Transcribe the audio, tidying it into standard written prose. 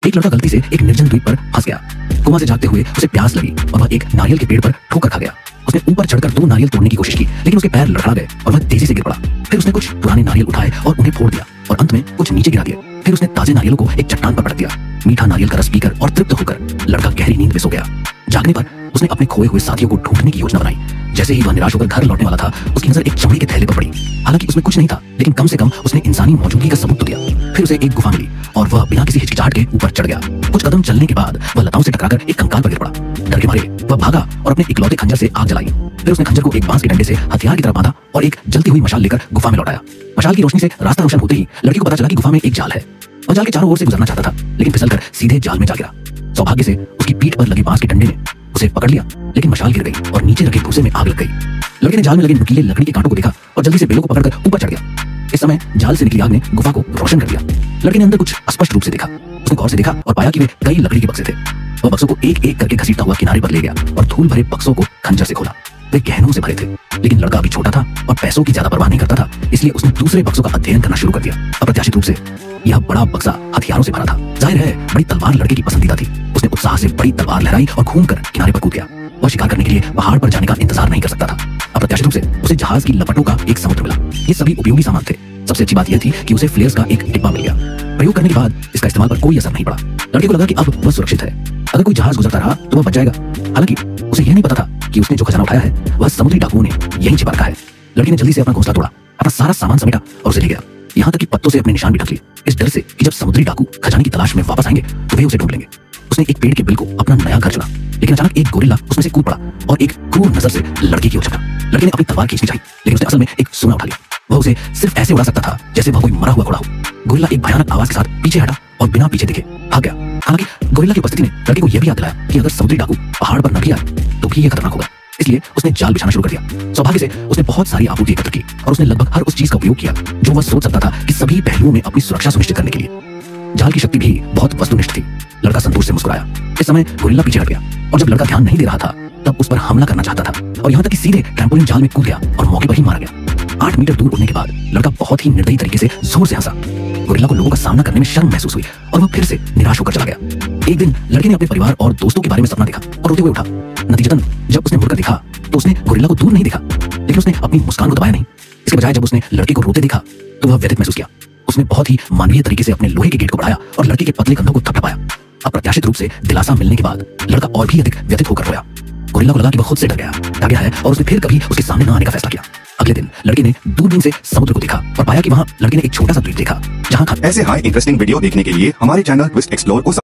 एक लड़का गलती से एक निर्जन द्वीप पर फंस गया। कोमा से जागते हुए उसे प्यास लगी और वह एक नारियल के पेड़ पर ठोकर खा गया। उसने ऊपर चढ़कर 2 नारियल तोड़ने की कोशिश की, लेकिन उसके पैर लड़खड़ा गए और वह तेजी से गिर पड़ा। फिर उसने कुछ पुराने नारियल उठाए और उन्हें फोड़ दिया और अंत में कुछ नीचे गिरा दिए। फिर उसने ताजे नारियलों को एक चट्टान पर पटक दिया। मीठा नारियल का रस पीकर और तृप्त होकर लड़का गहरी नींद में सो गया। जागने पर उसने अपने खोए हुए साथियों को ढूंढने की योजना बनाई। जैसे ही वह निराश होकर घर लौटने वाला था, उसकी नजर एक चमड़े के थैले पर पड़ी। हालांकि उसमें कुछ नहीं था, लेकिन कम से कम उसने इंसानी मौजूदगी का सबूत तो दिया। फिर उसे एक गुफा मिली और वह बिना किसी हिचकिचाहट के ऊपर चढ़ गया। कुछ कदम चलने के बाद वह लताओं से टकराकर एक कंकाल पर गिर पड़ा। डर के मारे वह भागा और अपने इकलौते खंजर से आग जलाई। फिर उसने खंजर को एक बांस के डंडे से हथियार की तरह बांधा और एक जलती हुई मशाल लेकर गुफा में लौटाया। मशाल की रोशनी से रास्ता रोशन होते ही लड़के को पता चला कि गुफा में एक जाल है। वह जाल के चारों ओर से गुजरना चाहता था, लेकिन फिसलकर सीधे जाल में जा गिरा। सौभाग्य से उसकी पीठ पर लगे बांस के डंडे ने उसे पकड़ लिया, लेकिन मशाल गिर गई और नीचे रखे भूसे में आग लग गई। लड़के ने जाल में लगे नुकीले लकड़ी के कांटों को देखा और जल्दी से बेलों को पकड़कर ऊपर चढ़ गया। इस समय जाल से निकली आग ने गुफा को रोशन कर दिया। लड़के ने अंदर कुछ स्पष्ट रूप से देखा। उसने गौर से देखा और पाया कि वे कई लकड़ी के बक्से थे। वह बक्सों को एक एक करके घसीटता हुआ किनारे पर ले गया और धूल भरे बक्सों को खंजर से खोला। वे गहनों से भरे थे, लेकिन लड़का अभी छोटा था और पैसों की ज्यादा परवाह नहीं करता था, इसलिए उसने दूसरे बक्सों का अध्ययन करना शुरू कर दिया। अप्रत्याशित रूप से यह बड़ा बक्सा हथियारों से भरा था। जाहिर है बड़ी तलवार लड़के की पसंदीदा थी। उसने उत्साह से बड़ी तलवार लहराई और घूमकर किनारे पर कूद गया। वह शिकार करने के लिए पहाड़ पर जाने का इंतजार नहीं कर सकता था। अप्रत्याशित रूप से उसे जहाज की लपटों का एक समुद्र मिला। ये सभी उपयोगी सामान थे। सबसे अच्छी बात यह थी कि उसे फ्लेयर्स का एक डिब्बा मिल गया। प्रयोग करने के बाद इसका इस्तेमाल पर कोई असर नहीं पड़ा। लड़के को लगा कि अब वह सुरक्षित है। अगर कोई जहाज गुजरता रहा तो वह बच जाएगा। हालांकि उसे यह नहीं पता था कि उसने जो खजाना उठाया है वह समुद्री डाकुओं ने यहीं छिपा रखा है। लड़के ने जल्दी से अपना घोंसला तोड़ा, अपना सारा सामान समेटा और उसे ले गया। यहाँ तक कि पत्तों से अपने निशान भी ढक लिए, इस डर से कि जब समुद्री डाकू खजाने की तलाश में वापस आएंगे तो वे उसे ढूंढ लेंगे। उसने एक पेड़ के बिल को अपना नया घर चुना, लेकिन अचानक एक गोरिल्ला उसमें से कूद पड़ा और एक क्रूर नजर से लड़के की ओर झपटा। लड़के ने अपनी तलवार खींचनी चाहिए, लेकिन उसने असल में एक सूंगा उठा लिया। वह उसे सिर्फ ऐसे उड़ा सकता था जैसे वह कोई मरा हुआ घोड़ा हो। गोरिल्ला एक भयानक आवाज के साथ पीछे हटा और बिना पीछे देखे भाग गया। हालांकि गोरिल्ला की उपस्थिति ने लड़के को यह भी याद दिलाया कि अगर समुद्री डाकू पहाड़ पर न भी आए तो भी यह खतरनाक होगा। इसलिए उसने जाल बिछाना शुरू कर दिया। सौभाग्य से उसने बहुत सारी आपूर्ति एकत्र की और उसने लगभग हर उस चीज का उपयोग किया जो वह सोच सकता था कि सभी पहलुओं में अपनी सुरक्षा सुनिश्चित करने के लिए। जाल की शक्ति भी बहुत वस्तुनिष्ठ थी। लड़का संतोष से मुस्कुराया। इस समय गोरिल्ला पीछे हट गया और जब लड़का ध्यान नहीं दे रहा था तब उस पर हमला करना चाहता था और यहाँ तक कि सीधे ट्रैम्पोलिन जाल में कूद गया और मौके पर ही मारा गया। 8 मीटर दूर उड़ने के बाद लड़का बहुत ही निर्दयी तरीके से जोर से हंसा। गोरिल्ला को लोगों का सामना करने में शर्म महसूस हुई और वह फिर से निराश होकर चला गया। एक दिन लड़के ने अपने परिवार और दोस्तों के बारे में सपना देखा और रोते हुए उठा। नतीजतन जब उसने मुड़कर देखा तो उसने गोरिल्ला को दूर नहीं देखा, लेकिन उसने अपनी मुस्कान को दबाया नहीं। इसके बजाय जब उसने लड़के को रोते देखा तो वह व्यथित महसूस किया। उसने बहुत ही मानवीय तरीके से अपने लोहे के गेट को बढ़ाया और लड़के के पतले कंधों को थपथपाया। अप्रत्याशित रूप से दिलासा मिलने के बाद लड़का और भी अधिक व्यथित होकर रोया। गोरिल्ला को लगा कि वह खुद से डर गया है और उसने फिर कभी उसके सामने न आने का फैसला किया। अगले दिन लड़के ने दूरबीन से समुद्र को देखा और पाया कि वहां लड़के ने एक छोटा सा द्वीप देखा जहां ऐसे हाई इंटरेस्टिंग वीडियो देखने के लिए हमारे चैनल ट्विस्ट एक्सप्लोर को